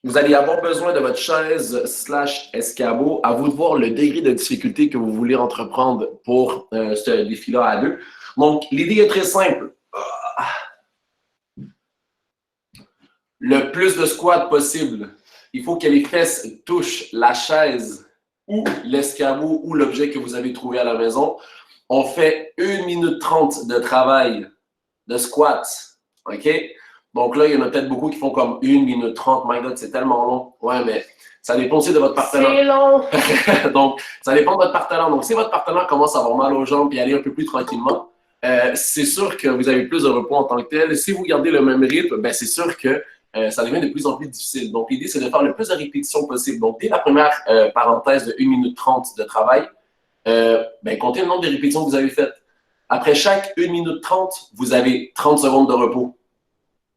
vous allez avoir besoin de votre chaise / escabeau. À vous de voir le degré de difficulté que vous voulez entreprendre pour ce défi-là à deux. Donc, l'idée est très simple. Le plus de squats possible. Il faut que les fesses touchent la chaise ou l'escabeau ou l'objet que vous avez trouvé à la maison. On fait 1 minute 30 de travail de squat. OK? Donc là, il y en a peut-être beaucoup qui font comme 1 minute 30. My God, c'est tellement long. Ouais, mais ça dépend aussi de votre partenaire. C'est long. Donc, ça dépend de votre partenaire. Donc, si votre partenaire commence à avoir mal aux jambes et aller un peu plus tranquillement, c'est sûr que vous avez plus de repos en tant que tel. Si vous gardez le même rythme, ben, c'est sûr que ça devient de plus en plus difficile. Donc, l'idée, c'est de faire le plus de répétitions possible. Donc, dès la première parenthèse de 1 minute 30 de travail, ben, comptez le nombre de répétitions que vous avez faites. Après chaque 1 minute 30, vous avez 30 secondes de repos.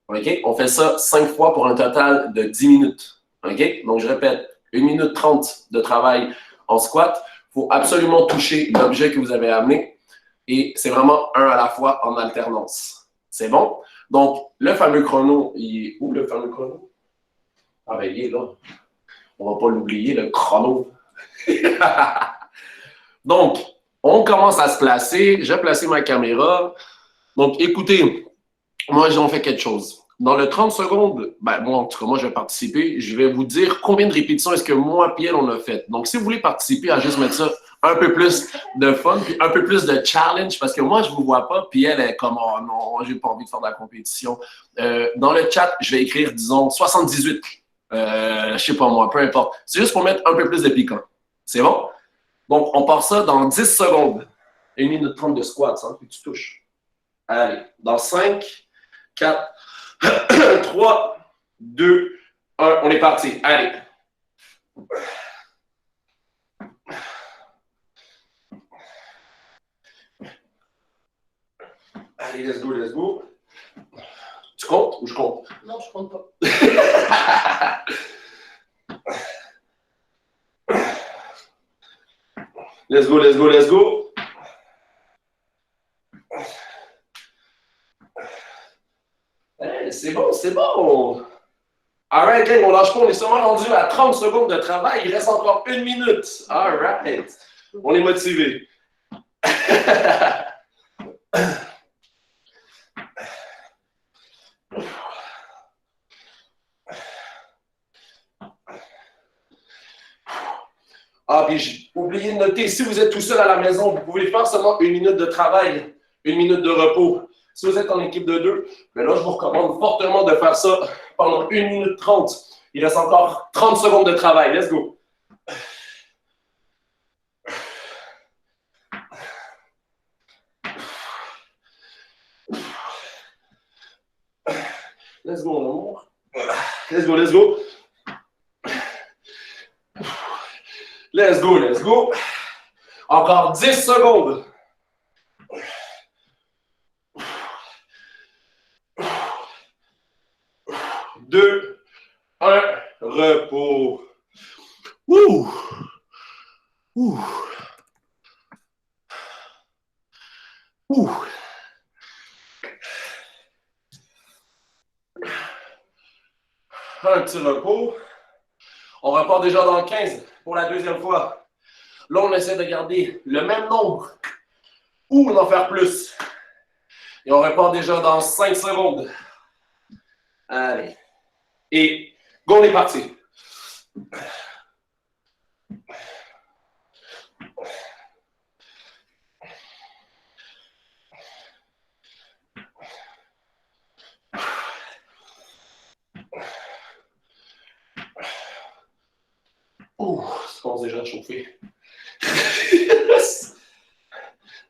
OK? On fait ça 5 fois pour un total de 10 minutes. OK? Donc, je répète, 1 minute 30 de travail en squat. Il faut absolument toucher l'objet que vous avez amené. Et c'est vraiment un à la fois en alternance. C'est bon? Donc, le fameux chrono, il est où le fameux chrono? Ah ben, il est là. On ne va pas l'oublier, le chrono. Donc, on commence à se placer. J'ai placé ma caméra. Donc, écoutez, moi, j'en fais quelque chose. Dans le 30 secondes, ben, moi, en tout cas, moi, je vais participer. Je vais vous dire combien de répétitions est-ce que moi, Pierre, on a fait. Donc, si vous voulez participer à juste mettre ça un peu plus de fun, puis un peu plus de challenge, parce que moi, je ne vous vois pas, puis elle est comme, oh non, j'ai pas envie de faire de la compétition. Dans le chat, je vais écrire, disons, 78. Je sais pas moi, peu importe. C'est juste pour mettre un peu plus de piquant. C'est bon? Donc, on part ça dans 10 secondes. 1 minute 30 de squat, hein, puis tu touches. Allez, dans 5, 4, 3, 2, 1, on est parti. Allez. Allez, let's go, let's go. Tu comptes ou je compte? Non, je compte pas. Let's go, let's go, let's go. Hey, c'est bon, c'est bon. All right, gang, on lâche pas, on est seulement rendu à 30 secondes de travail. Il reste encore 1 minute. All right. On est motivé. Ah, puis j'ai oublié de noter, si vous êtes tout seul à la maison, vous pouvez faire seulement 1 minute de travail, 1 minute de repos. Si vous êtes en équipe de 2, ben là, je vous recommande fortement de faire ça pendant 1 minute 30. Il reste encore 30 secondes de travail. Let's go. Let's go, mon amour. Let's go, let's go. Let's go, let's go. Encore 10 secondes. 2, 1, repos. Ouh. Ouh. Ouh. Un petit repos. On repart déjà dans 15 pour la deuxième fois. Là, on essaie de garder le même nombre ou d'en faire plus. Et on repart déjà dans 5 secondes. Allez. Et go, on est parti. Ouh, ça commence déjà à chauffer.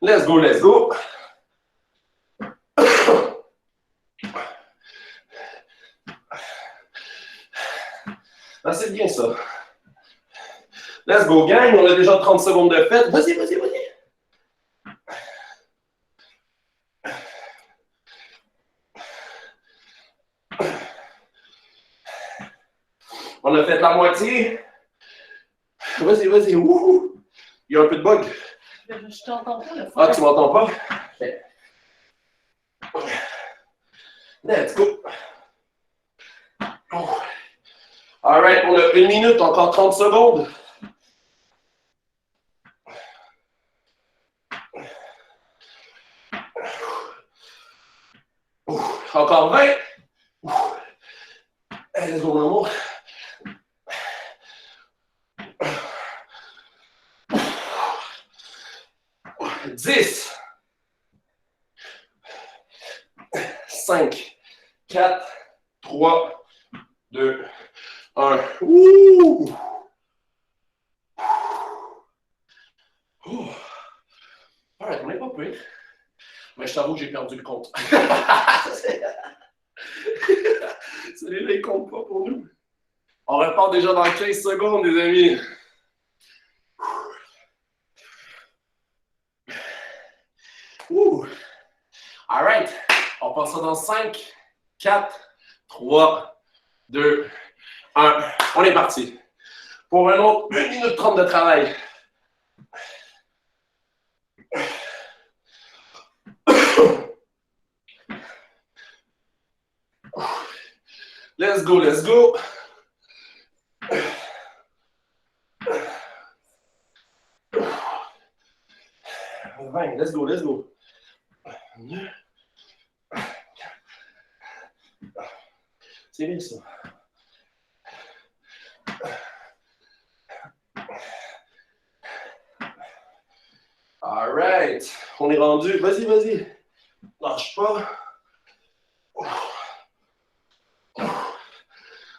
Let's go, let's go. Ah, c'est bien ça. Let's go, gang. On a déjà 30 secondes de fête. Vas-y, vas-y, vas-y. On a fait la moitié. Vas-y, vas-y. Wouhou. Il y a un peu de bug. Je t'entends pas, là. Ah, tu m'entends pas? Let's go. Oh. All right, on a 1 minute, encore 30 secondes. Encore 20. Allez, let's go, mon amour. 10. 5, 4, 3, 2, 1. Ouh! Alright, on n'est pas pire. Mais je t'avoue que j'ai perdu le compte. Celui-là, il compte pas pour nous. On repart déjà dans 15 secondes, les amis. Ouh! Alright, on passe ça dans 5, 4, 3, 2, 1. On est parti. Pour un autre 1 minute 30 de travail. Let's go, let's go. Let's go, let's go. C'est bien ça. All right. On est rendu. Vas-y, vas-y. Lâche pas.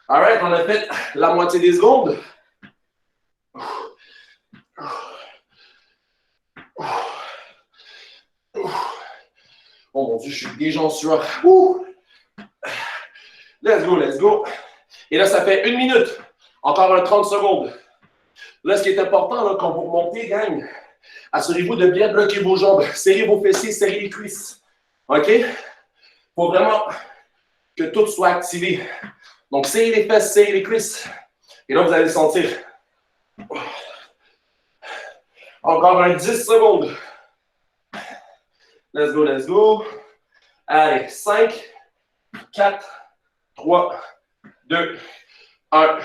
All right, on a fait la moitié des secondes. Oh mon Dieu, je suis déjà en sueur. Let's go, let's go. Et là, ça fait 1 minute. Encore un 30 secondes. Là, ce qui est important, là, quand vous remontez, gang, assurez-vous de bien bloquer vos jambes. Serrez vos fessiers, serrez les cuisses. OK? Il faut vraiment que tout soit activé. Donc, serrez les fesses, serrez les cuisses. Et là, vous allez le sentir. Encore un 10 secondes. Let's go, let's go. Allez, 5, 4, 3, 2, 1.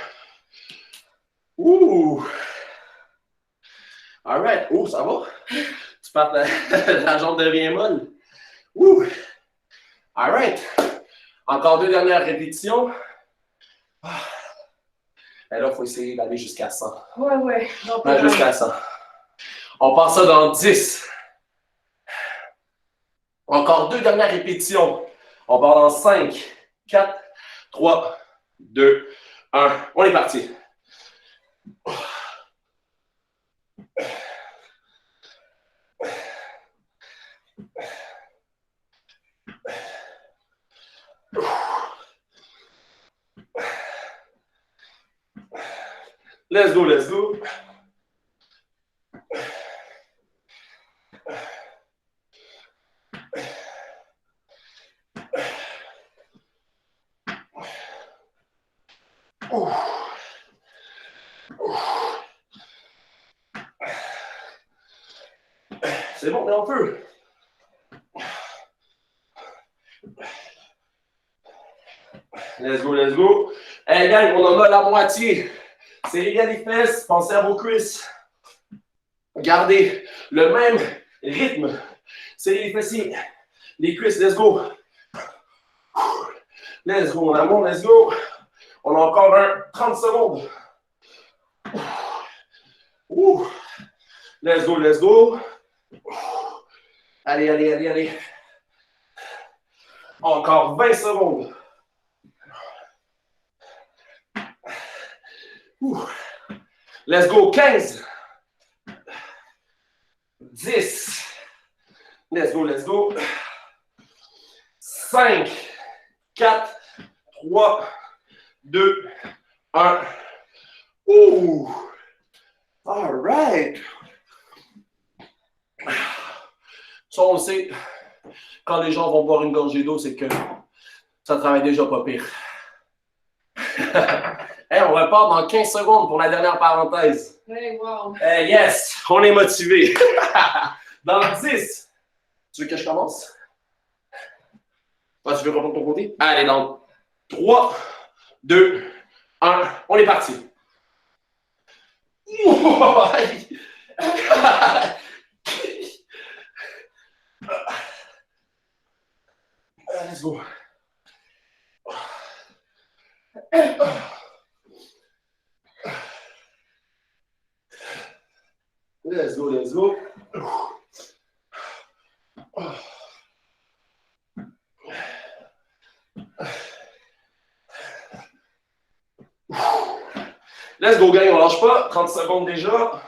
Ouh! All right. Ouh, ça va? Tu parles, la jambe devient molle. Ouh! All right. Encore 2 dernières répétitions. Et là, il faut essayer d'aller jusqu'à 100. Ouais. Jusqu'à 100. On passe ça dans 10. Encore 2 dernières répétitions. On part dans 5, 4, 3, 2, 1. On est parti. Let's go, let's go. C'est bon, mais on peut. Let's go, let's go. Hey, gang, on en a la moitié. Serrez bien les fesses, pensez à vos cuisses. Gardez le même rythme. Serrez les fessiers, les cuisses, let's go. Let's go, mon amour, let's go. On a encore un 30 secondes. Let's go, let's go. Allez, allez, allez, allez. Encore 20 secondes. Let's go, 15. 10. Let's go, let's go. 5, 4, 3, 2, 1. Ouh! All right. Ça, on le sait, quand les gens vont boire une gorgée d'eau, c'est que ça travaille déjà pas pire. Hey, on repart dans 15 secondes pour la dernière parenthèse. Hey, wow. Hey, yes, on est motivé. Dans 10. Tu veux que je commence? Tu veux répondre de ton côté? Allez, dans 3, 2, 1. 1. On est parti. Let's go. Let's go, let's go. Let's go, gang, on lâche pas. 30 secondes déjà.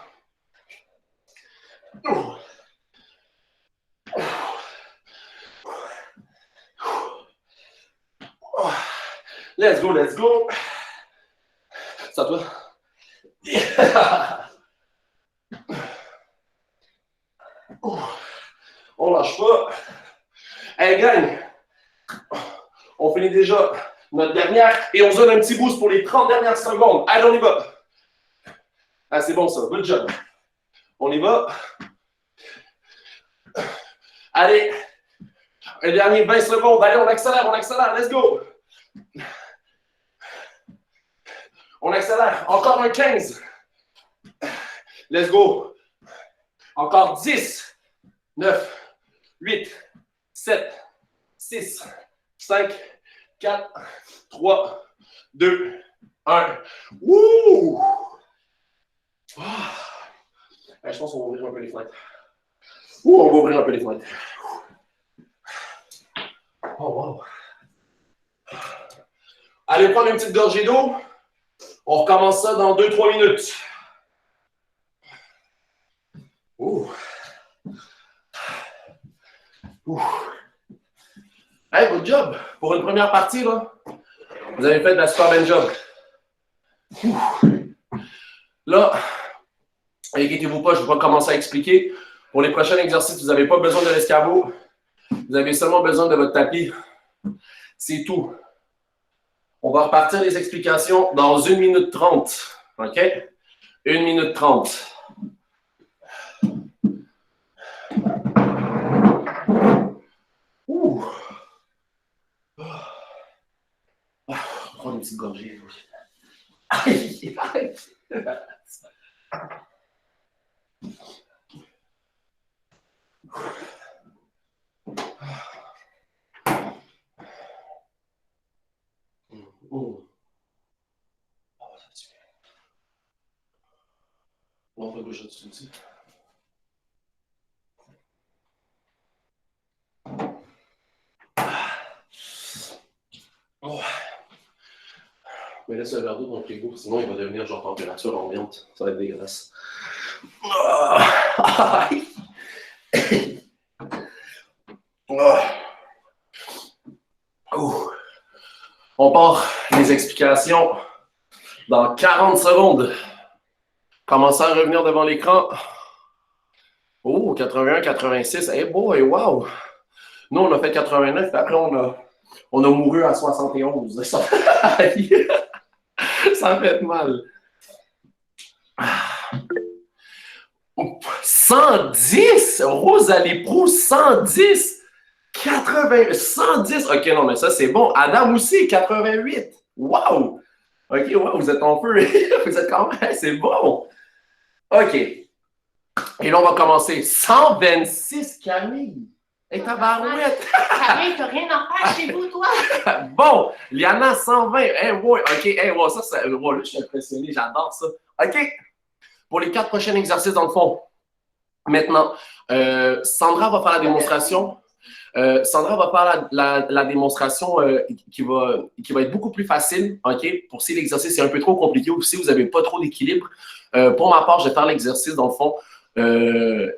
Let's go, let's go. C'est à toi. On lâche pas. Hey, gang, on finit déjà notre dernière et on se donne un petit boost pour les 30 dernières secondes. Allez, on y va. Ah, c'est bon ça. Good job. On y va. Allez. Un dernier 20 secondes. Allez, on accélère, on accélère. Let's go. On accélère. Encore un 15. Let's go. Encore 10, 9, 8, 7, 6, 5, 4, 3, 2, 1. Wouh! Je pense qu'on va ouvrir un peu les fenêtres. On va ouvrir un peu les fenêtres. Oh, wow. Allez prendre une petite gorgée d'eau. On recommence ça dans 2-3 minutes. Ouh. Ouh. Hey, good job. Pour une première partie, là, vous avez fait de la super bonne job. Ouh. Là, inquiétez-vous pas, je vais commencer à expliquer. Pour les prochains exercices, vous n'avez pas besoin de l'escabeau. Vous avez seulement besoin de votre tapis. C'est tout. On va repartir les explications dans 1 minute 30. OK? 1 minute 30. Ouh. On va prendre une petite gorgée. Aïe, aïe. On va bouger dessus aussi. Oh. Mais laisse un verre d'eau dans le frigo, sinon il va devenir genre température ambiante. Ça va être dégueulasse. On part les explications dans 40 secondes. Commencez à revenir devant l'écran. Oh, 81, 86. Hey boy, wow! Nous, on a fait 89, puis après, on a mouru à 71. Ça fait mal. 110! Rosalie Prou, 110! 80, 110! OK, non, mais ça, c'est bon. Adam aussi, 88. Wow! OK, wow, vous êtes en feu. Vous êtes quand même, c'est bon. OK. Et là, on va commencer. 126, Camille. Et tabarouette. Camille, t'as rien à faire chez vous, toi. Bon, Liana, 120. Hey, ouais, OK, hey, ouais, ça, là, je suis impressionné, j'adore ça. OK. Pour les 4 prochains exercices, dans le fond. Maintenant, Sandra va faire la démonstration. Sandra va faire la démonstration qui va être beaucoup plus facile, OK? Pour si l'exercice est un peu trop compliqué ou si vous n'avez pas trop d'équilibre. Pour ma part, je vais faire l'exercice, dans le fond,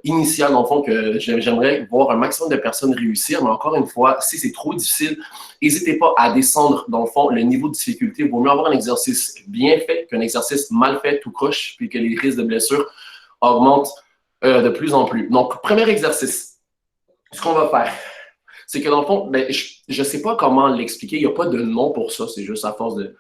initial, dans le fond, que j'aimerais voir un maximum de personnes réussir. Mais encore une fois, si c'est trop difficile, n'hésitez pas à descendre, dans le fond, le niveau de difficulté. Il vaut mieux avoir un exercice bien fait qu'un exercice mal fait, tout croche, puis que les risques de blessure augmentent de plus en plus. Donc, premier exercice. Ce qu'on va faire, c'est que dans le fond, ben, je ne sais pas comment l'expliquer. Il n'y a pas de nom pour ça. C'est juste à force de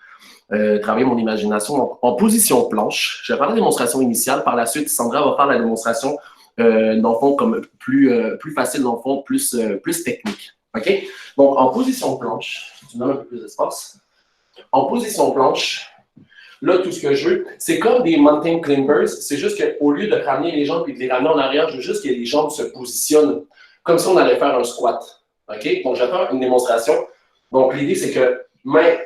travailler mon imagination. Donc, en position planche, je vais faire la démonstration initiale. Par la suite, Sandra va faire la démonstration, dans le fond, comme plus facile, dans le fond, plus technique. OK? Donc, en position planche, tu me donnes un peu plus d'espace. En position planche, Là, tout ce que je veux, c'est comme des mountain climbers, c'est juste qu'au lieu de ramener les jambes et de les ramener en arrière, je veux juste que les jambes se positionnent comme si on allait faire un squat. OK? Donc, je vais faire une démonstration. Donc, l'idée, c'est que mains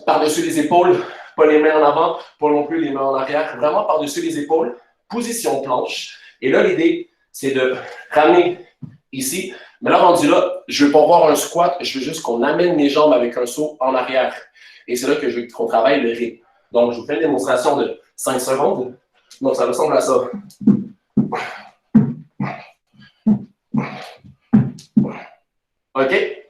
par-dessus les épaules, pas les mains en avant, pas non plus les mains en arrière, vraiment par-dessus les épaules, position planche. Et là, l'idée, c'est de ramener ici. Mais là, rendu là, je ne veux pas voir un squat, je veux juste qu'on amène mes jambes avec un saut en arrière. Et c'est là que je veux qu'on travaille le rythme. Donc, je vous fais une démonstration de 5 secondes. Donc, ça ressemble à ça. OK?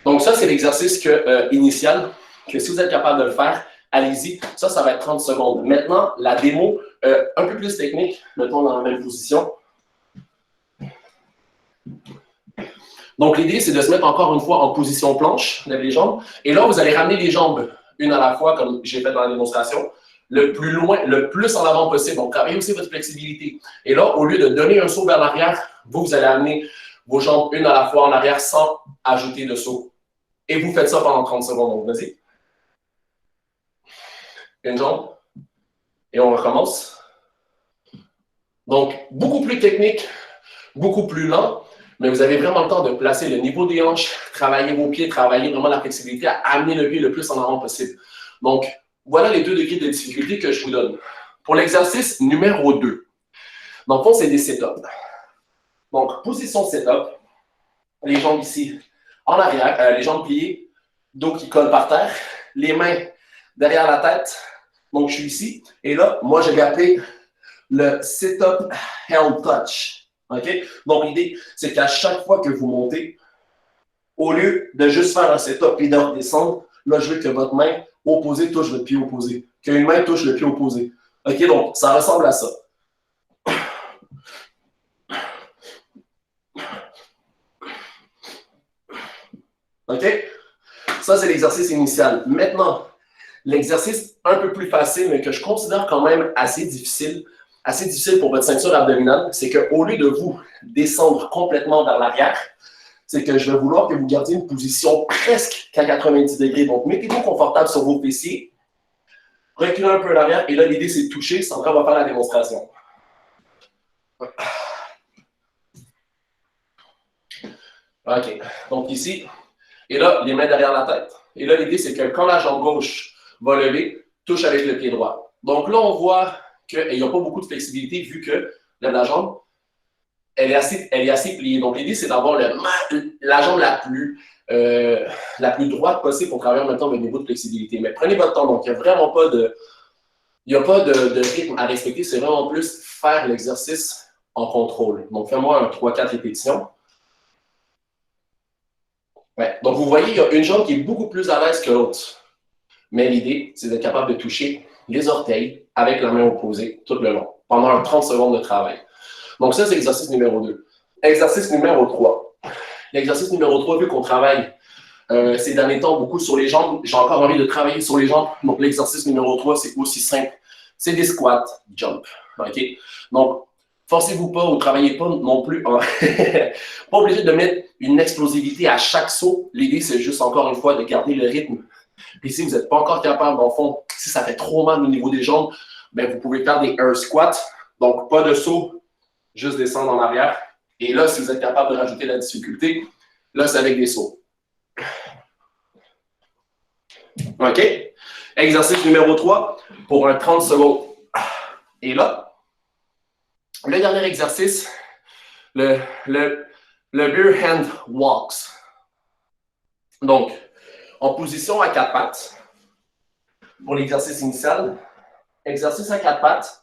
Donc, ça, c'est l'exercice initial, que si vous êtes capable de le faire, allez-y. Ça va être 30 secondes. Maintenant, la démo, un peu plus technique, mettons dans la même position. Donc, l'idée, c'est de se mettre encore une fois en position planche, lève les jambes. Et là, vous allez ramener les jambes une à la fois, comme j'ai fait dans la démonstration, le plus loin, le plus en avant possible. Donc, travaillez aussi votre flexibilité. Et là, au lieu de donner un saut vers l'arrière, vous allez amener vos jambes une à la fois en arrière sans ajouter de saut. Et vous faites ça pendant 30 secondes. Donc, vas-y. Une jambe. Et on recommence. Donc, beaucoup plus technique, beaucoup plus lent, mais vous avez vraiment le temps de placer le niveau des hanches, travailler vos pieds, travailler vraiment la flexibilité, à amener le pied le plus en avant possible. Donc, voilà les 2 degrés de difficulté que je vous donne. Pour l'exercice numéro 2, dans le fond, c'est des sit-ups. Donc, position sit-up, les jambes ici en arrière, les jambes pliées, dos qui colle par terre, les mains derrière la tête. Donc, je suis ici. Et là, moi, je vais appeler le sit-up held touch. OK? Donc, l'idée, c'est qu'à chaque fois que vous montez, au lieu de juste faire un sit-up et de redescendre, là, je veux que votre main opposée touche votre pied opposé. Qu'une main touche le pied opposé. OK? Donc, ça ressemble à ça. OK? Ça, c'est l'exercice initial. Maintenant, l'exercice un peu plus facile, mais que je considère quand même assez difficile pour votre ceinture abdominale, c'est qu'au lieu de vous descendre complètement vers l'arrière, c'est que je vais vouloir que vous gardiez une position presque à 90 degrés. Donc, mettez-vous confortable sur vos fessiers, reculez un peu à l'arrière, et là, l'idée, c'est de toucher. Sandra va faire la démonstration. OK. Donc, ici, et là, les mains derrière la tête. Et là, l'idée, c'est que quand la jambe gauche va lever, touche avec le pied droit. Donc là, on voit qu'il n'y a pas beaucoup de flexibilité vu que la jambe, elle est assez pliée. Donc, l'idée, c'est d'avoir la jambe la plus droite possible pour travailler en même temps le niveau de flexibilité. Mais prenez votre temps. Donc, il n'y a vraiment pas de rythme à respecter. C'est vraiment plus faire l'exercice en contrôle. Donc, fais-moi un 3-4 répétitions. Ouais. Donc, vous voyez, il y a une jambe qui est beaucoup plus à l'aise que l'autre. Mais l'idée, c'est d'être capable de toucher les orteils avec la main opposée tout le long, pendant 30 secondes de travail. Donc, ça, c'est l'exercice numéro 2. Exercice numéro 3. L'exercice numéro 3, vu qu'on travaille ces derniers temps beaucoup sur les jambes, j'ai encore envie de travailler sur les jambes. Donc, l'exercice numéro 3, c'est aussi simple. C'est des squats, jump. OK? Donc, forcez-vous pas ou travaillez pas non plus. Pas obligé de mettre une explosivité à chaque saut. L'idée, c'est juste, encore une fois, de garder le rythme. Puis si vous n'êtes pas encore capable, dans le fond, si ça fait trop mal au niveau des jambes, bien, vous pouvez faire des air squats. Donc, pas de saut, juste descendre en arrière. Et là, si vous êtes capable de rajouter la difficulté, là, c'est avec des sauts. OK? Exercice numéro 3 pour un 30 secondes. Et là, le dernier exercice, le beer hand walks. Donc, en position à 4 pattes, pour l'exercice initial, exercice à 4 pattes.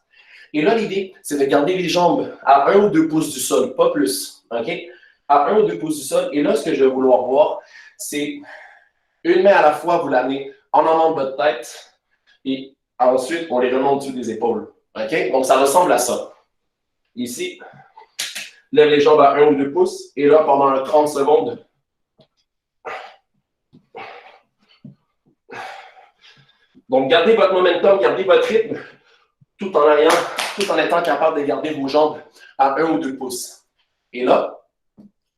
Et là, l'idée, c'est de garder les jambes à 1 ou 2 pouces du sol, pas plus. OK? À 1 ou 2 pouces du sol. Et là, ce que je vais vouloir voir, c'est une main à la fois, vous l'amenez en avant de votre tête et ensuite, on les remonte au-dessus des épaules. OK? Donc, ça ressemble à ça. Ici, lève les jambes à 1 ou 2 pouces et là, pendant 30 secondes, donc, gardez votre momentum, gardez votre rythme tout en étant capable de garder vos jambes à 1 ou 2 pouces. Et là,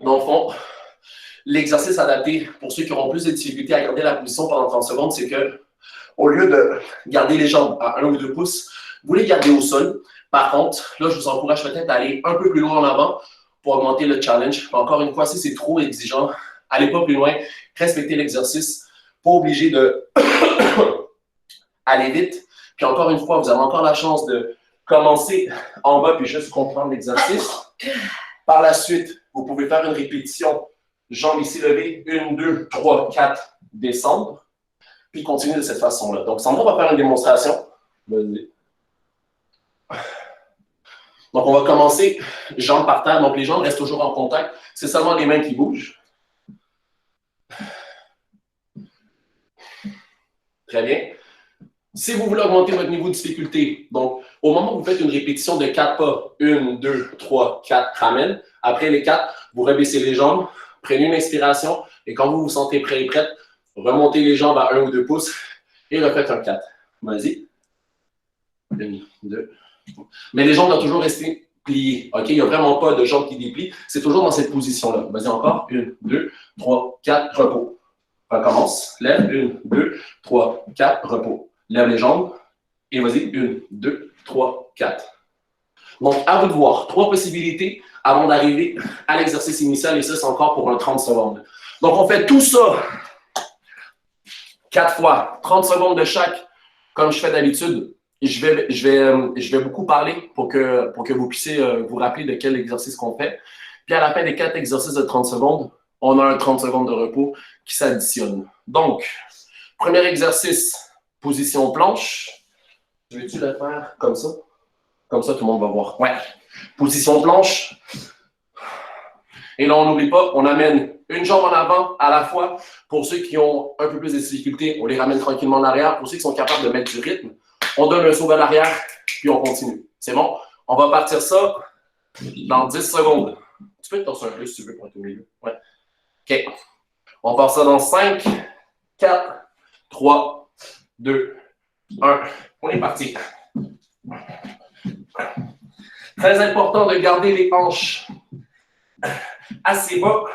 dans le fond, l'exercice adapté pour ceux qui auront plus de difficultés à garder la position pendant 30 secondes, c'est que au lieu de garder les jambes à 1 ou 2 pouces, vous les gardez au sol. Par contre, là, je vous encourage peut-être à aller un peu plus loin en avant pour augmenter le challenge. Encore une fois, si c'est trop exigeant, allez pas plus loin, respectez l'exercice. Pas obligé de aller vite. Puis encore une fois, vous avez encore la chance de commencer en bas puis juste comprendre l'exercice. Par la suite, vous pouvez faire une répétition. Jambes ici levées, 1, 2, 3, 4, descendre. Puis continuer de cette façon-là. Donc, Sandra va faire une démonstration. Vas-y. Donc, on va commencer jambes par terre. Donc, les jambes restent toujours en contact. C'est seulement les mains qui bougent. Très bien. Si vous voulez augmenter votre niveau de difficulté, donc, au moment où vous faites une répétition de 4 pas, 1, 2, 3, 4, ramène. Après les 4, vous rebaissez les jambes, prenez une inspiration et quand vous vous sentez prêt et prête, remontez les jambes à 1 ou 2 pouces et refaites un 4. Vas-y. 1, 2. Mais les jambes doivent toujours rester pliées. OK? Il n'y a vraiment pas de jambes qui déplient. C'est toujours dans cette position-là. Vas-y encore. 1, 2, 3, 4, repos. Recommence. Lève. 1, 2, 3, 4, repos. Lève les jambes. Et vas-y. 1, 2, 3, 4. Donc, à vous de voir. 3 possibilités avant d'arriver à l'exercice initial. Et ça, c'est encore pour un 30 secondes. Donc, on fait tout ça 4 fois. 30 secondes de chaque, comme je fais d'habitude. Je vais beaucoup parler pour que vous puissiez vous rappeler de quel exercice qu'on fait. Puis à la fin des 4 exercices de 30 secondes, on a un 30 secondes de repos qui s'additionne. Donc, premier exercice, position planche. Veux-tu le faire comme ça? Comme ça, tout le monde va voir. Ouais. Position planche. Et là, on n'oublie pas, on amène une jambe en avant à la fois. Pour ceux qui ont un peu plus de difficultés, on les ramène tranquillement en arrière. Pour ceux qui sont capables de mettre du rythme, on donne un saut à l'arrière, puis on continue. C'est bon? On va partir ça dans 10 secondes. Tu peux te torser un peu si tu veux pour être au milieu. Ouais. OK. On part ça dans 5, 4, 3, 2, 1. On est parti. Très important de garder les hanches assez bas.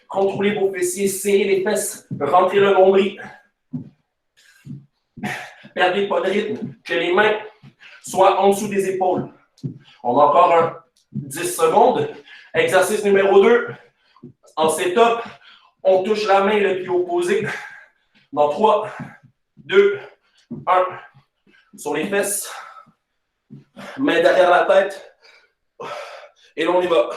Contrôlez vos fessiers, serrez les fesses, rentrez le nombril. Perdez pas de rythme, que les mains soient en dessous des épaules. On a encore un 10 secondes. Exercice numéro 2. En setup, on touche la main et le pied opposé. Dans 3, 2, 1. Sur les fesses. Main derrière la tête. Et là, on y va.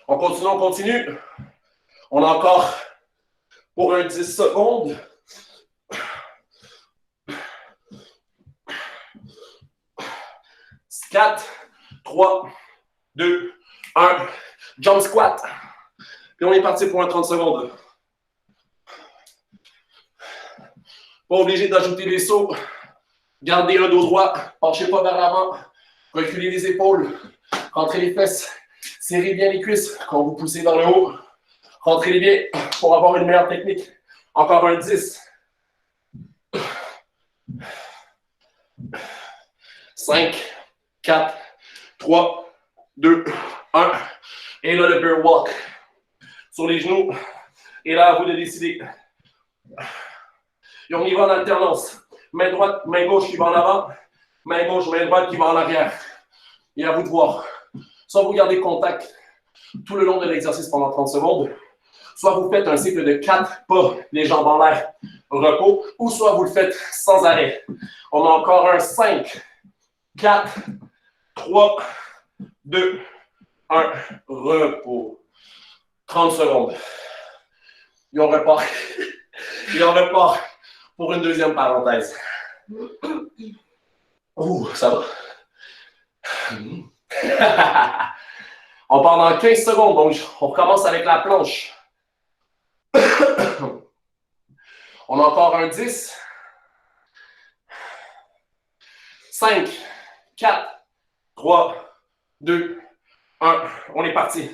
On continue, on continue. On a encore pour un 10 secondes. « 4, 3, 2, 1. Jump squat. Puis on est parti pour un 30 secondes. Pas obligé d'ajouter des sauts. Gardez le dos droit. Penchez pas vers l'avant. Reculez les épaules. Rentrez les fesses. Serrez bien les cuisses quand vous poussez vers le haut. Rentrez les bien pour avoir une meilleure technique. Encore un 10. 5, 4, 3, 2, 1. Et là, le bear walk. Sur les genoux. Et là, à vous de décider. Et on y va en alternance. Main droite, main gauche qui va en avant. Main gauche, main droite qui va en arrière. Et à vous de voir. Soit vous gardez contact tout le long de l'exercice pendant 30 secondes, soit vous faites un cycle de 4 pas, les jambes en l'air, repos, ou soit vous le faites sans arrêt. On a encore un 5, 4, 3, 2, 1, repos. 30 secondes. Et on repart. Et on repart pour une deuxième parenthèse. Ouh, ça va. On part dans 15 secondes, donc on recommence avec la planche. On a encore un 10. 5, 4, 3, 2, 1. On est parti.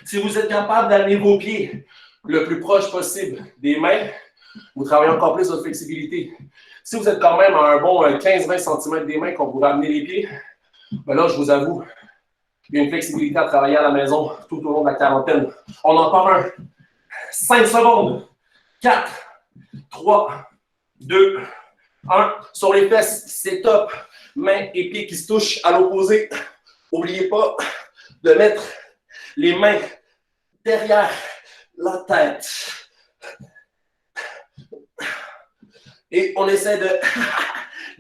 Si vous êtes capable d'amener vos pieds le plus proche possible des mains, vous travaillez encore plus votre flexibilité. Si vous êtes quand même à un bon 15-20 cm des mains quand vous ramenez les pieds, ben là, je vous avoue, il y a une flexibilité à travailler à la maison tout au long de la quarantaine. On en part un. 5 secondes. 4, 3, 2, 1. Sur les fesses, c'est top. Mains et pieds qui se touchent à l'opposé. N'oubliez pas de mettre les mains derrière la tête. Et on essaie de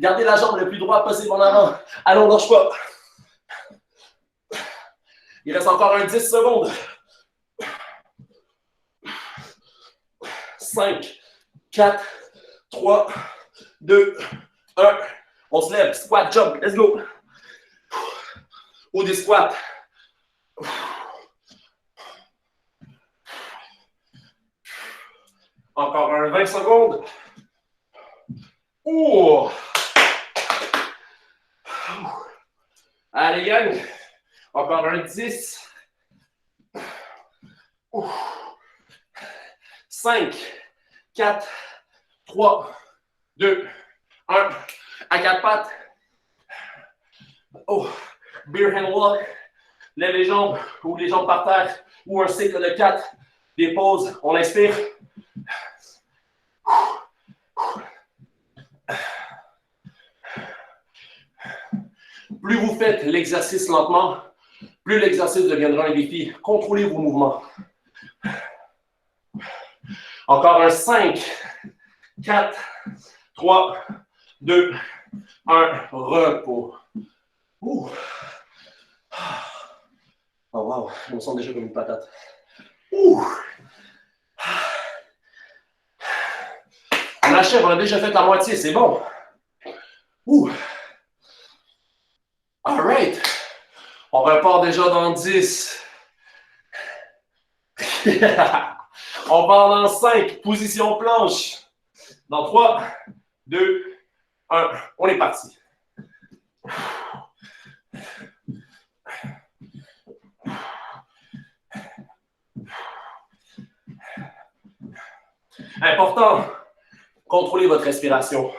garder la jambe le plus droit possible en avant. Allons, lâche pas. Il reste encore un 10 secondes. 5, 4, 3, 2, 1. On se lève. Squat, jump. Let's go. Ou des squats. Encore un 20 secondes. Ouh. Allez, gang. Encore un 10. 5, 4, 3, 2, 1. À quatre pattes. Oh. Beer hand walk. Lève les jambes ou les jambes par terre. Ou un cycle de 4. Des pauses. On inspire. Plus vous faites l'exercice lentement, plus l'exercice deviendra un défi. Contrôlez vos mouvements. Encore un 5, 4, 3, 2, 1. Repos. Ouh. Oh wow, je me sens déjà comme une patate. Ouh. On achève, on a déjà fait la moitié, c'est bon. Ouh. All right. On repart déjà dans 10. On part dans 5. Position planche. Dans 3, 2, 1. On est parti. Important, contrôlez votre respiration.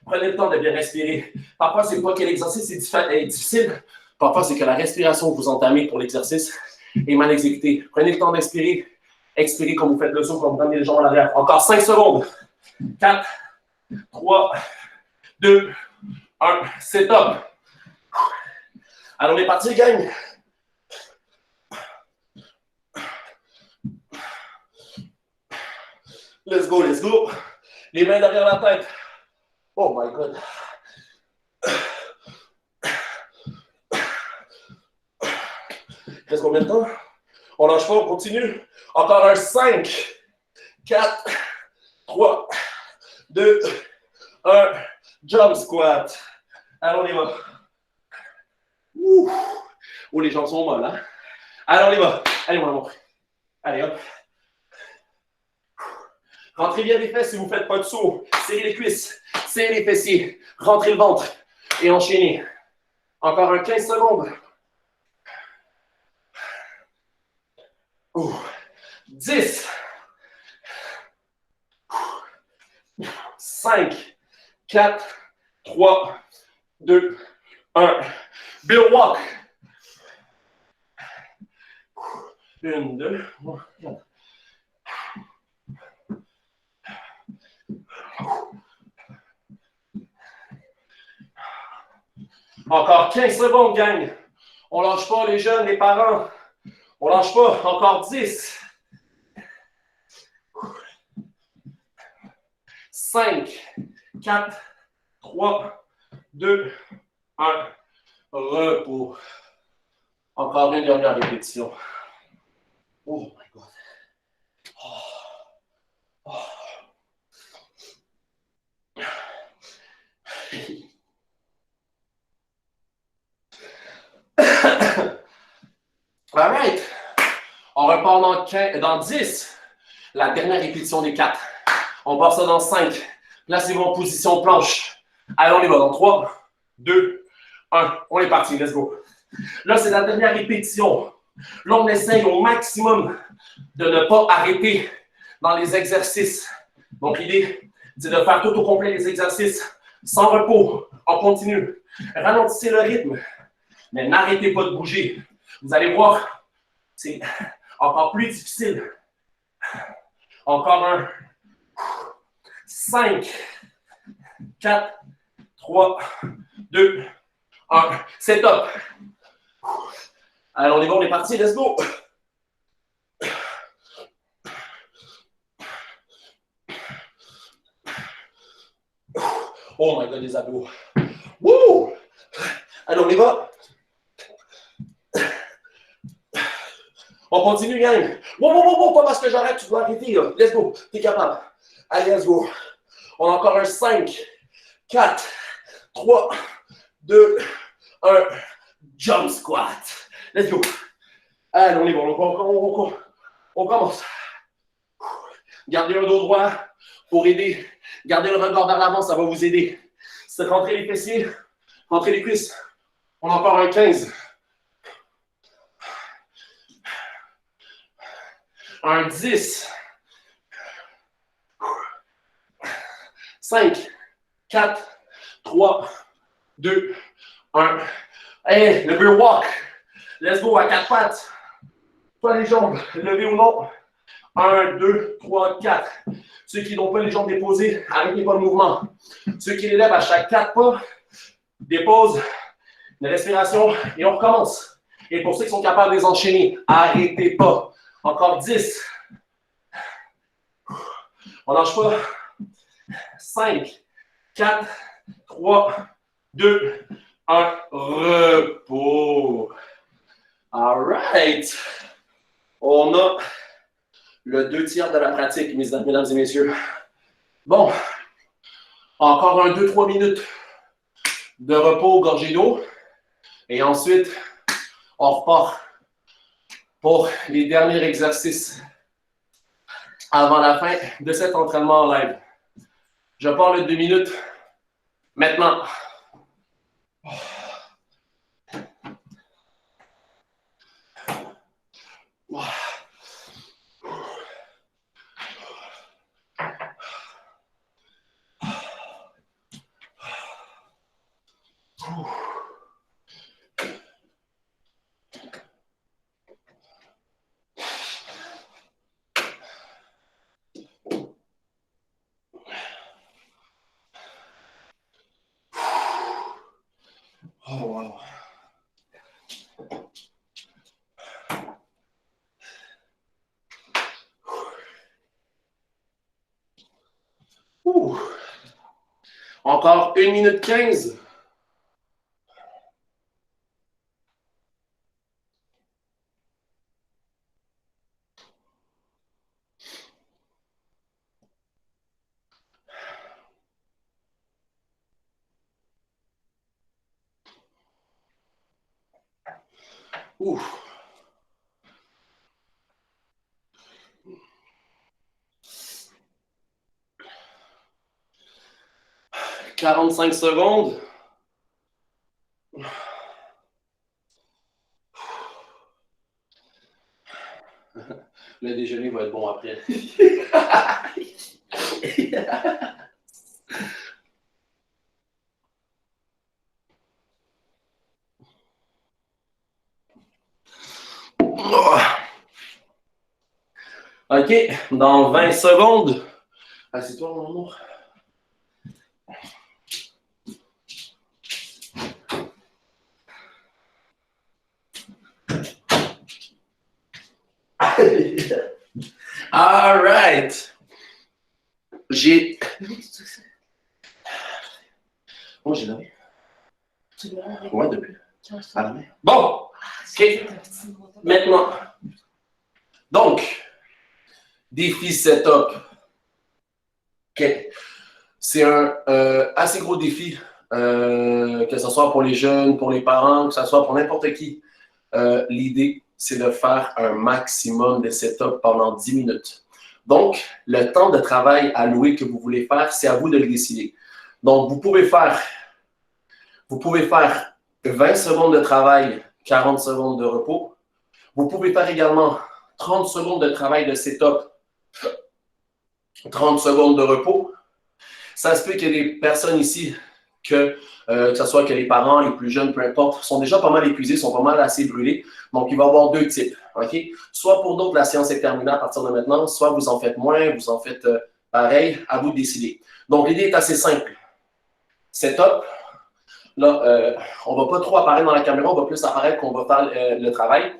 Prenez le temps de bien respirer. Parfois, c'est pas que l'exercice est difficile. Parfois, c'est que la respiration que vous entamez pour l'exercice est mal exécutée. Prenez le temps d'inspirer. Expirez comme vous faites le saut, quand vous ramenez les jambes à l'arrière. Encore 5 secondes. 4, 3, 2, 1. C'est top. Alors, on est parti, gang. Let's go, let's go. Les mains derrière la tête. Oh my God. Reste combien de temps? On lâche pas, on continue. Encore un 5, 4, 3, 2, 1. Jump squat. Allons, on y va. Ouh. Oh, les jambes sont molles, hein? Allons, on y va. Allez, on va montrer. Allez, hop. Rentrez bien les fesses si vous ne faites pas de saut. Serrez les cuisses, serrez les fessiers. Rentrez le ventre et enchaînez. Encore un 15 secondes. 10. 5, 4, 3, 2, 1. Bill walk. 1, 2, 3, 4. Encore 15 secondes, gang. On lâche pas les jeunes, les parents. On lâche pas. Encore 10. 5, 4, 3, 2, 1. Repos. Encore une dernière répétition. Oh my God. Oh. Oh. All right. On repart dans 10. La dernière répétition des 4. On part ça dans 5. Placez-vous en position planche. Allons, on y va dans 3, 2, 1. On est parti. Let's go. Là, c'est la dernière répétition. Là, on essaye au maximum de ne pas arrêter dans les exercices. Donc, l'idée c'est de faire tout au complet les exercices sans repos, en continu. Ralentissez le rythme, mais n'arrêtez pas de bouger. Vous allez voir, c'est encore plus difficile. Encore un. 5, 4, 3, 2, 1. C'est top. Allez, on est bon, on est parti, let's go. Oh my god, les abdos. Wouh! Allez, on y va. On continue, gang. Wow, pas parce que j'arrête, tu dois arrêter, là. Let's go, t'es capable. Allez, let's go. On a encore un 5, 4, 3, 2, 1. Jump squat. Let's go. Allez, on est bon, on commence. Gardez un dos droit pour aider. Gardez le regard vers l'avant, ça va vous aider. C'est rentrer les fessiers, rentrer les cuisses. On a encore un 15. Un 10. 5, 4, 3, 2, 1. Hey, le beer walk. Let's go à 4 pattes. Pas les jambes, levez ou non. 1, 2, 3, 4. Ceux qui n'ont pas les jambes déposées, arrêtez pas le mouvement. Ceux qui les lèvent à chaque 4 pas, dépose, une respiration et on recommence. Et pour ceux qui sont capables de les enchaîner, arrêtez pas. Encore 10. On lâche pas. 5, 4, 3, 2, 1. Repos. All right. On a le 2/3 de la pratique, mesdames et messieurs. Bon. Encore un 2-3 minutes de repos, gorgée d'eau. Et ensuite, on repart pour les derniers exercices avant la fin de cet entraînement en live. Je pars le 2 minutes. Maintenant. Oh, wow. Encore 1 minute 15. Ouh. « 45 secondes. Le déjeuner va être bon après. OK, dans 20 secondes. Assieds-toi, mon amour. All right. J'ai. Oh, j'ai lavé. Ouais, depuis. À la main. Bon. OK. Maintenant. Donc, défi setup. OK. C'est un assez gros défi, que ce soit pour les jeunes, pour les parents, que ce soit pour n'importe qui. L'idée, c'est de faire un maximum de setup pendant 10 minutes. Donc, le temps de travail alloué que vous voulez faire, c'est à vous de le décider. Donc, vous pouvez faire 20 secondes de travail, 40 secondes de repos. Vous pouvez faire également 30 secondes de travail de setup, 30 secondes de repos. Ça se peut qu'il y ait des personnes ici que ce soit que les parents, les plus jeunes, peu importe, sont déjà pas mal épuisés, sont pas mal assez brûlés. Donc, il va y avoir deux types. Okay? Soit pour d'autres, la séance est terminée à partir de maintenant, soit vous en faites moins, vous en faites pareil, à vous de décider. Donc, l'idée est assez simple. Setup. Là, on ne va pas trop apparaître dans la caméra, on va plus apparaître qu'on va faire le travail.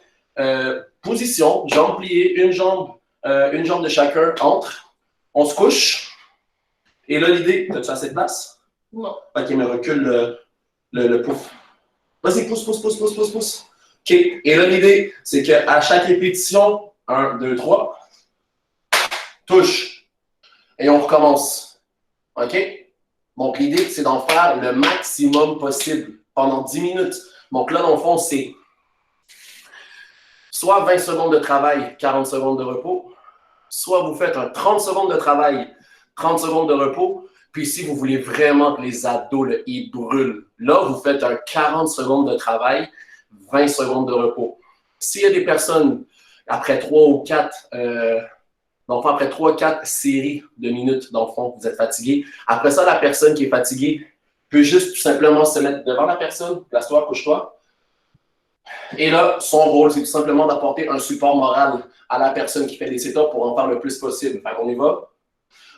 Position, jambes pliées, une jambe de chacun entre. On se couche. Et là, l'idée, as-tu assez de place? Non. Ok, mais recule le pouf. Vas-y, pousse. Ok, et là, l'idée, c'est qu'à chaque répétition, 1, 2, 3, touche. Et on recommence. OK? Donc, l'idée, c'est d'en faire le maximum possible pendant 10 minutes. Donc là, dans le fond, c'est soit 20 secondes de travail, 40 secondes de repos, soit vous faites un 30 secondes de travail, 30 secondes de repos, puis si vous voulez vraiment que les abdos, ils brûlent, là, vous faites un 40 secondes de travail, 20 secondes de repos. S'il y a des personnes, après 3 ou 4, donc après 3 ou 4 séries de minutes, dans le fond, vous êtes fatigué. Après ça, la personne qui est fatiguée peut juste tout simplement se mettre devant la personne, place-toi, couche-toi. Et là, son rôle, c'est tout simplement d'apporter un support moral à la personne qui fait des setups pour en faire le plus possible. Fait qu'on y va.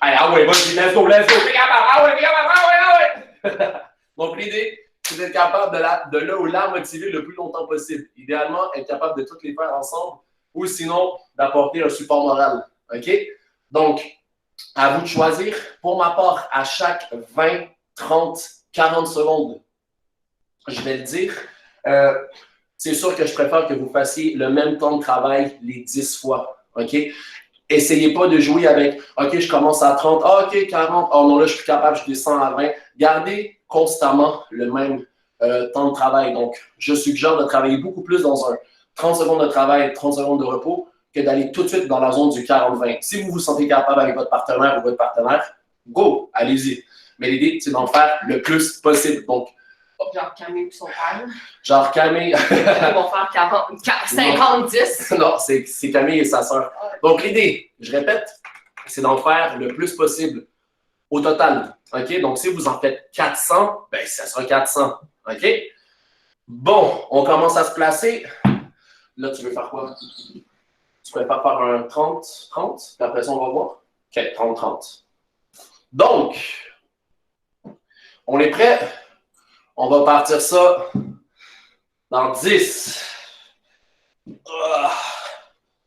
Allez, ah ouais, vas-y, let's go. Donc, l'idée, c'est d'être capable de là ou là motiver le plus longtemps possible. Idéalement, être capable de toutes les faire ensemble ou sinon d'apporter un support moral. OK? Donc, à vous de choisir. Pour ma part, à chaque 20, 30, 40 secondes, je vais le dire, c'est sûr que je préfère que vous fassiez le même temps de travail les 10 fois. OK? Essayez pas de jouer avec « OK, je commence à 30, OK, 40, oh non, là, je suis capable, je descends à 20. » Gardez constamment le même temps de travail. Donc, je suggère de travailler beaucoup plus dans un 30 secondes de travail, 30 secondes de repos, que d'aller tout de suite dans la zone du 40-20. Si vous vous sentez capable avec votre partenaire ou votre partenaire, go, allez-y. Mais l'idée, c'est d'en faire le plus possible. Donc, genre Camille et son père. Genre Camille. Ils vont faire 50-10. Non, c'est Camille et sa sœur. Donc, l'idée, je répète, c'est d'en faire le plus possible au total. OK? Donc, si vous en faites 400, ben, ça sera 400. OK? Bon, on commence à se placer. Là, tu veux faire quoi? Tu préfères faire un 30-30, puis après ça, on va voir? OK, 30-30. Donc, on est prêt? On va partir ça dans 10.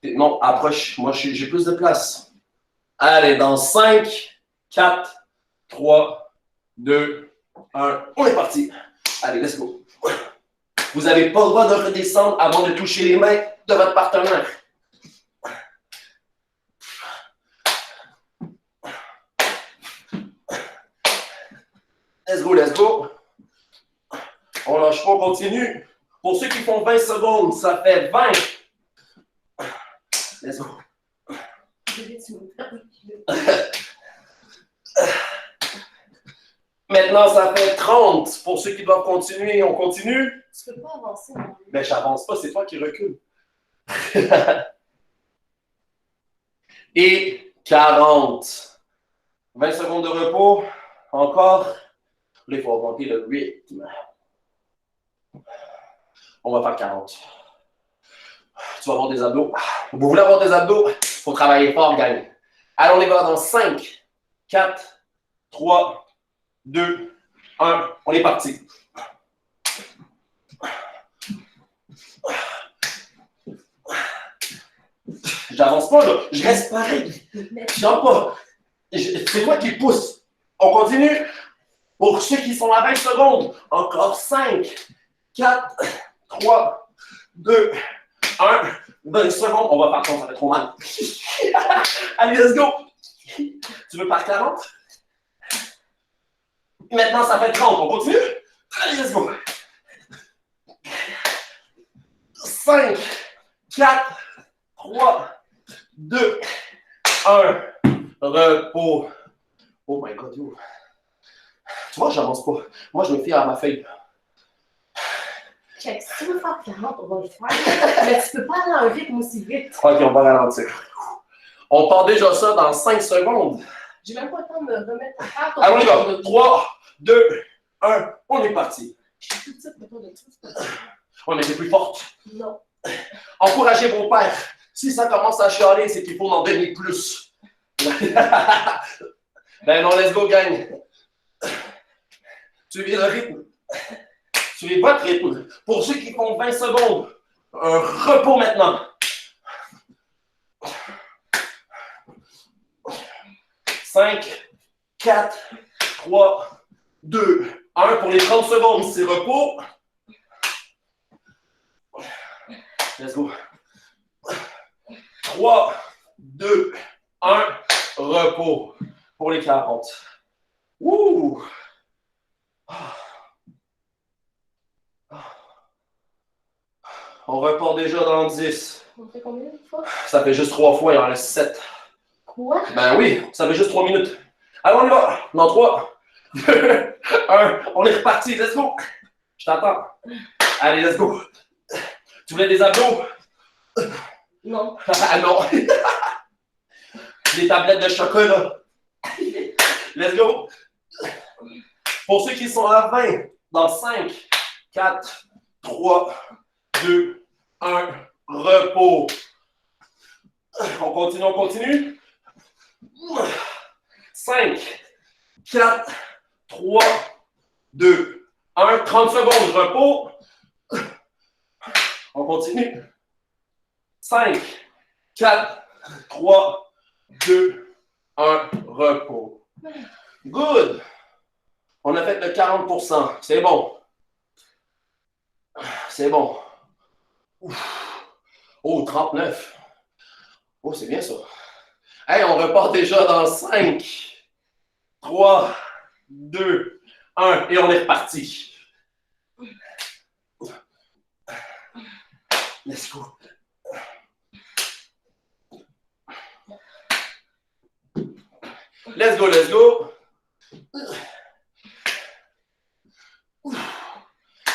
Non, approche. Moi, j'ai plus de place. Allez, dans 5, 4, 3, 2, 1. On est parti. Allez, let's go. Vous n'avez pas le droit de redescendre avant de toucher les mains de votre partenaire. Let's go, let's go. On lâche pas, on continue. Pour ceux qui font 20 secondes, ça fait 20. Let's go. Maintenant, ça fait 30. Pour ceux qui doivent continuer, on continue. Tu peux pas avancer. Mais j'avance pas, c'est toi qui recules. Et 40. 20 secondes de repos. Encore. Là, il faut augmenter le rythme. On va faire 40. Tu vas avoir des abdos. Vous voulez avoir des abdos? Il faut travailler fort, gang. Allez, on y va dans 5, 4, 3, 2, 1. On est parti. J'avance pas, là. Je reste pareil. Je sens pas. C'est toi qui pousse. On continue. Pour ceux qui sont à 20 secondes, encore 5, 4, 3, 2, 1. 20 secondes. On va par contre, ça fait trop mal. Allez, let's go. Tu veux par 40? Maintenant, ça fait 30. On continue? Allez, let's go. 5, 4, 3, 2, 1. Repos. Oh my God, yo. Tu vois, j'avance pas. Moi, je me fie à ma feuille. Check, si tu veux faire 40, on va le faire. Mais tu peux pas aller à un rythme aussi vite. OK, on va ralentir. On part déjà ça dans 5 secondes. J'ai même pas le temps de me remettre à terre. Allons, on y va. 3, 2, 1, on est parti. Je suis toute petite, mais pas de tout. Ouais, mais c'est plus forte. Non. Encouragez vos pères. Si ça commence à chialer, c'est qu'il faut en donner plus. Ben non, let's go, gang. Suivez le rythme. Suivez votre rythme. Pour ceux qui font 20 secondes, un repos maintenant. 5, 4, 3, 2, 1. Pour les 30 secondes, c'est repos. Let's go. 3, 2, 1. Repos pour les 40. Ouh! On repart déjà dans 10. On fait combien de fois? Ça fait juste 3 fois, il en reste 7. Quoi? Ben oui, ça fait juste 3 minutes. Allez, on y va. Dans 3, 2, 1. On est reparti. Let's go. Je t'attends. Allez, let's go. Tu voulais des abdos? Non. Ah non. Des tablettes de chocolat. Let's go. Pour ceux qui sont à 20, dans 5, 4, 3, 2, 1, repos. On continue, on continue. 5, 4, 3, 2, 1, 30 secondes, repos. On continue. 5, 4, 3, 2, 1, repos. Good. On a fait le 40%. C'est bon. C'est bon. Ouf. Oh, 39. Oh, c'est bien ça. Hey, on repart déjà dans 5, 3, 2, 1 et on est reparti. Let's go. Let's go, let's go.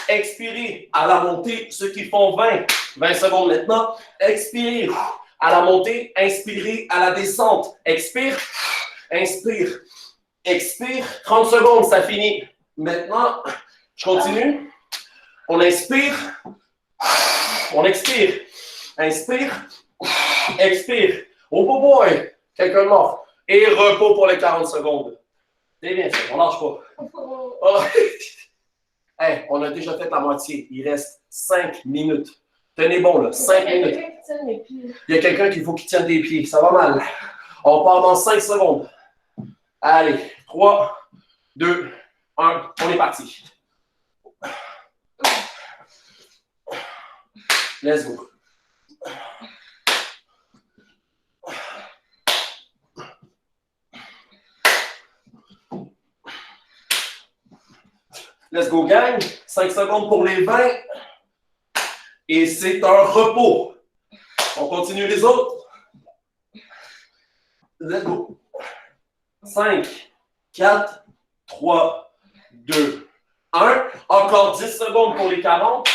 Expirez à la montée, ceux qui font 20 secondes maintenant. Expirez à la montée, inspirez à la descente. Expire, inspire, expire. 30 secondes, ça finit. Maintenant, je continue. On inspire, on expire. Inspire, expire. Oh boy, quelqu'un de mort. Et repos pour les 40 secondes. C'est bien ça, on lâche pas. Oh. Hey, on a déjà fait la moitié. Il reste 5 minutes. Tenez bon, là. 5 minutes. Il y a quelqu'un qu'il faut qu'il tienne des pieds. Ça va mal. On part dans 5 secondes. Allez, 3, 2, 1. On est parti. Let's go. Let's go, gang. 5 secondes pour les 20. Et c'est un repos. On continue les autres. Let's go. 5, 4, 3, 2, 1. Encore 10 secondes pour les 40.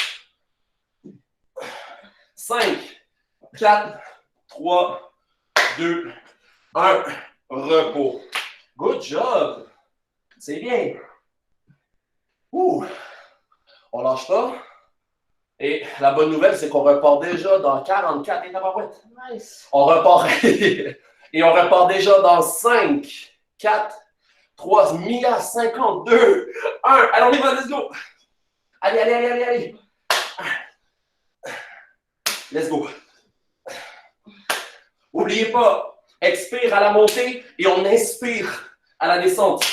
5, 4, 3, 2, 1. Repos. Good job. C'est bien. Ouh. On lâche pas. Et la bonne nouvelle, c'est qu'on repart déjà dans 44 et tabarouettes. Nice. On repart. Et on repart déjà dans 5, 4, 3, mis à 52, 1. Allez, on y va, let's go. Allez, allez, allez, allez, allez. Let's go. N'oubliez pas, expire à la montée et on inspire à la descente.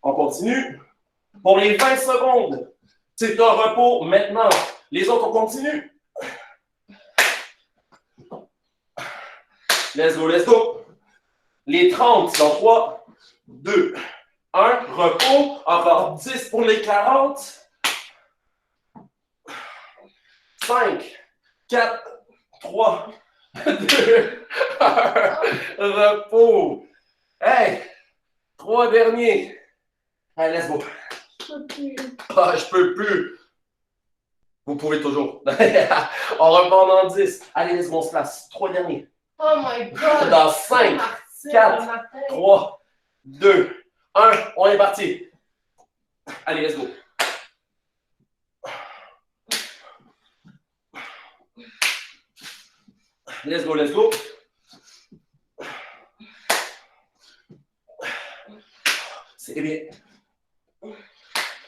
On continue. Pour les 20 secondes, c'est un repos maintenant. Les autres, on continue. Let's go, let's go. Les 30 dans 3, 2, 1. Repos. Encore 10 pour les 40. 5, 4, 3, 2, 1. Repos. Hey, 3 derniers. Allez, let's go. Ah, je peux plus. Vous pouvez toujours. On repart dans 10. Allez, let's go, on se place. 3 derniers. Oh my God! Dans 5, 4, 3, 2, 1. On est parti. Allez, let's go. Let's go, let's go. C'est bien.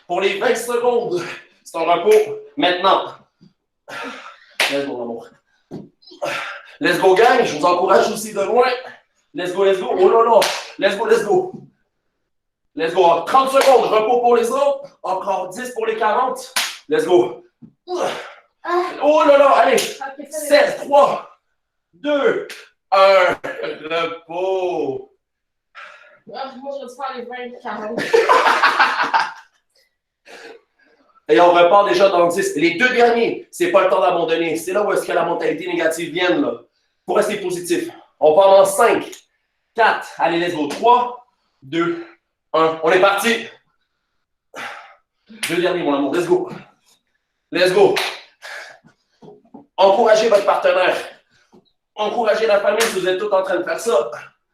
Pour les 20 secondes, c'est un repos. Maintenant. Let's go, mon amour. Let's go, gang. Je vous encourage aussi de loin. Let's go, let's go. Oh là là. Let's go, let's go. Let's go. 30 secondes. Repos pour les autres. Encore 10 pour les 40. Let's go. Oh là là. Allez. 7, 3, 2, 1. Repos. Moi, je vais faire les 20, 40. Et on repart déjà dans 10. Les 2 derniers, c'est pas le temps d'abandonner. C'est là où est-ce que la mentalité négative vient, là. Pour rester positif. On part dans 5, 4, allez, let's go. 3, 2, 1. On est parti. 2 derniers, mon amour. Let's go. Let's go. Encouragez votre partenaire. Encouragez la famille si vous êtes tous en train de faire ça.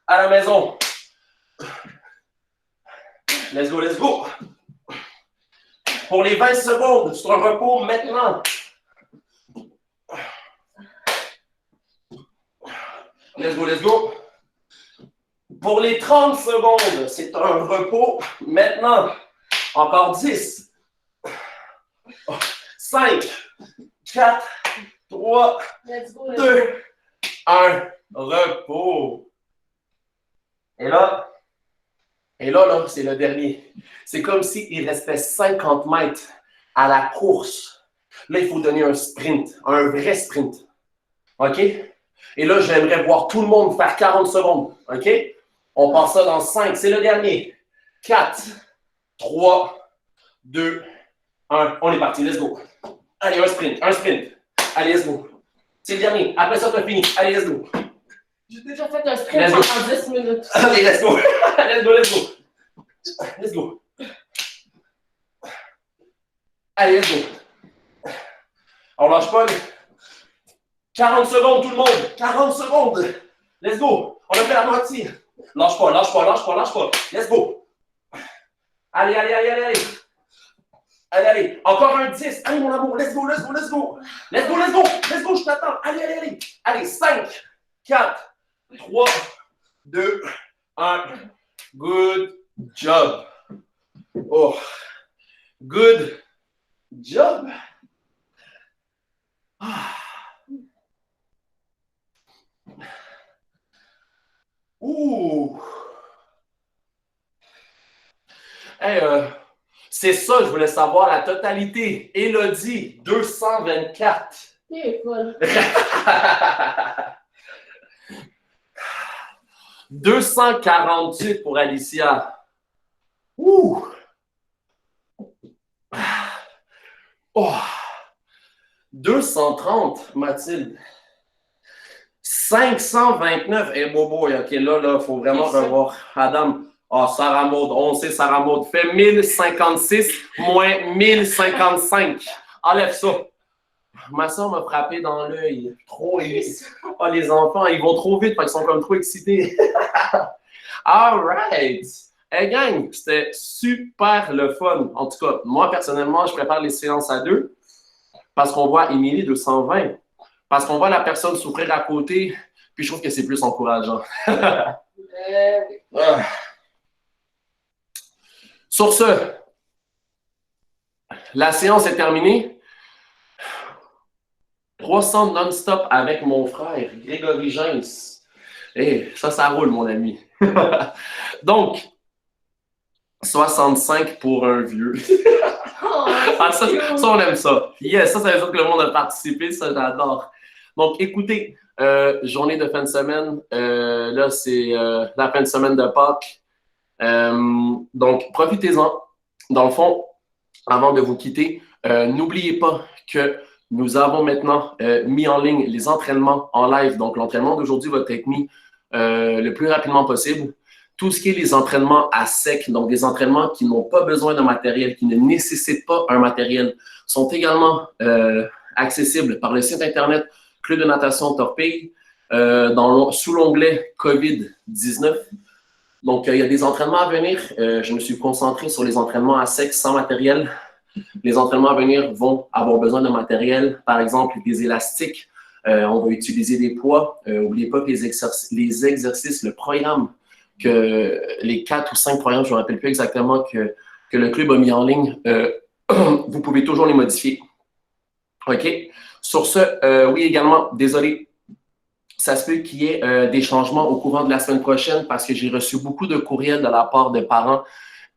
À la maison. Let's go, let's go. Pour les 20 secondes, c'est un repos maintenant. Let's go, let's go. Pour les 30 secondes, c'est un repos maintenant. Encore 10. 5, 4, 3, 2, 1. Repos. Et là, c'est le dernier. C'est comme s'il restait 50 mètres à la course. Là, il faut donner un sprint, un vrai sprint. OK? Et là, j'aimerais voir tout le monde faire 40 secondes. OK? On passe ça dans 5. C'est le dernier. 4, 3, 2, 1. On est parti. Let's go. Allez, un sprint. Allez, let's go. C'est le dernier. Après ça, tu as fini. Allez, let's go. J'ai déjà fait un sprint pendant 10 minutes. Allez, let's go. Let's go, let's go. Let's go. Allez, let's go. On lâche pas. 40 secondes, tout le monde. 40 secondes. Let's go. On a fait la moitié. Lâche pas. Let's go. Allez. Allez. Encore un 10. Allez, mon amour. Let's go. Je t'attends. Allez. Allez, 5, 4, 3, 2, 1. Good job. Oh. Good job. Ouh. Hey, c'est ça, je voulais savoir la totalité. Élodie, 224. C'est cool. 248 pour Alicia. Ouh. Oh. 230, Mathilde. 529. Et Bobo, OK, là, il faut vraiment revoir. Adam. Sarah Maud. On sait, Sarah Maud. Fait 1056 moins 1055. Enlève ça. Ma soeur m'a frappé dans l'œil. Trop vite. Les enfants, ils vont trop vite, parce qu'ils sont comme trop excités. All right. Hey gang, c'était super le fun. En tout cas, moi, personnellement, je prépare les séances à 2 parce qu'on voit Émilie 220, parce qu'on voit la personne souffrir à côté, puis je trouve que c'est plus encourageant. Sur ce, la séance est terminée. 300 non-stop avec mon frère, Grégory James. Et ça roule, mon ami. Donc, 65 pour un vieux. Ça, on aime ça. Yes, ça veut dire que le monde a participé, ça, j'adore. Donc, écoutez, journée de fin de semaine. Là, c'est la fin de semaine de Pâques. Donc, profitez-en. Dans le fond, avant de vous quitter, n'oubliez pas que nous avons maintenant mis en ligne les entraînements en live. Donc, l'entraînement d'aujourd'hui va être mis le plus rapidement possible. Tout ce qui est les entraînements à sec, donc des entraînements qui n'ont pas besoin de matériel, qui ne nécessitent pas un matériel, sont également accessibles par le site internet Club de natation Torpille. sous l'onglet COVID-19. Donc, il y a des entraînements à venir. Je me suis concentré sur les entraînements à sec, sans matériel. Les entraînements à venir vont avoir besoin de matériel, par exemple des élastiques. On va utiliser des poids. N'oubliez pas que les exercices, le programme, les 4 ou 5 programmes, je ne me rappelle plus exactement, que le club a mis en ligne, vous pouvez toujours les modifier. OK? Sur ce, oui, également, désolé, ça se peut qu'il y ait des changements au courant de la semaine prochaine parce que j'ai reçu beaucoup de courriels de la part de parents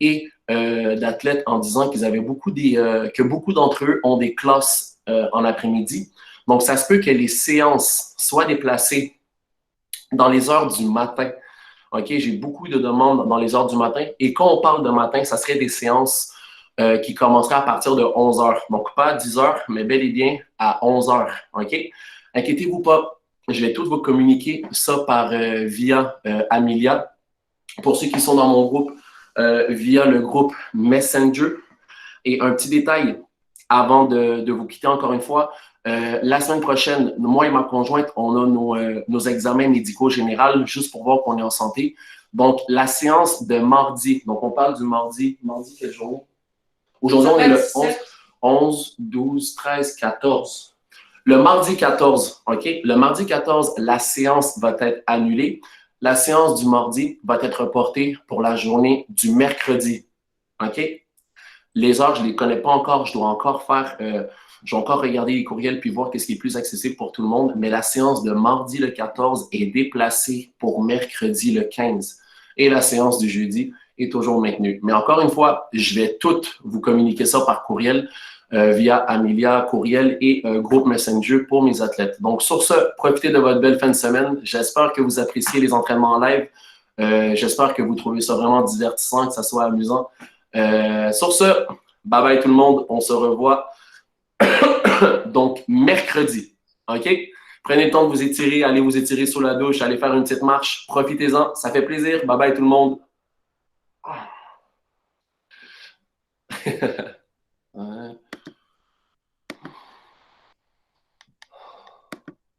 et d'athlètes en disant que beaucoup d'entre eux ont des classes en après-midi. Donc, ça se peut que les séances soient déplacées dans les heures du matin. OK? J'ai beaucoup de demandes dans les heures du matin. Et quand on parle de matin, ça serait des séances qui commenceraient à partir de 11 heures. Donc, pas à 10 heures, mais bel et bien à 11 heures. OK? Inquiétez-vous pas. Je vais tout vous communiquer ça via Amelia. Pour ceux qui sont dans mon groupe, via le groupe Messenger. Et un petit détail avant de vous quitter encore une fois. La semaine prochaine, moi et ma conjointe, on a nos examens médicaux généraux juste pour voir qu'on est en santé. Donc, la séance de mardi. Donc, on parle du mardi. Mardi, quelle journée? Aujourd'hui, on est le 11, 12, 13, 14. Le mardi 14, OK? Le mardi 14, la séance va être annulée. La séance du mardi va être reportée pour la journée du mercredi. OK? Les heures, je ne les connais pas encore. Je dois encore regarder les courriels puis voir qu'est-ce qui est plus accessible pour tout le monde. Mais la séance de mardi le 14 est déplacée pour mercredi le 15. Et la séance du jeudi est toujours maintenue. Mais encore une fois, je vais tout vous communiquer ça par courriel via Amelia, courriel et groupe Messenger pour mes athlètes. Donc, sur ce, profitez de votre belle fin de semaine. J'espère que vous appréciez les entraînements en live. J'espère que vous trouvez ça vraiment divertissant, que ça soit amusant. Sur ce, bye bye tout le monde. On se revoit donc mercredi. OK? Prenez le temps de vous étirer, allez vous étirer sous la douche, allez faire une petite marche. Profitez-en, ça fait plaisir. Bye bye tout le monde.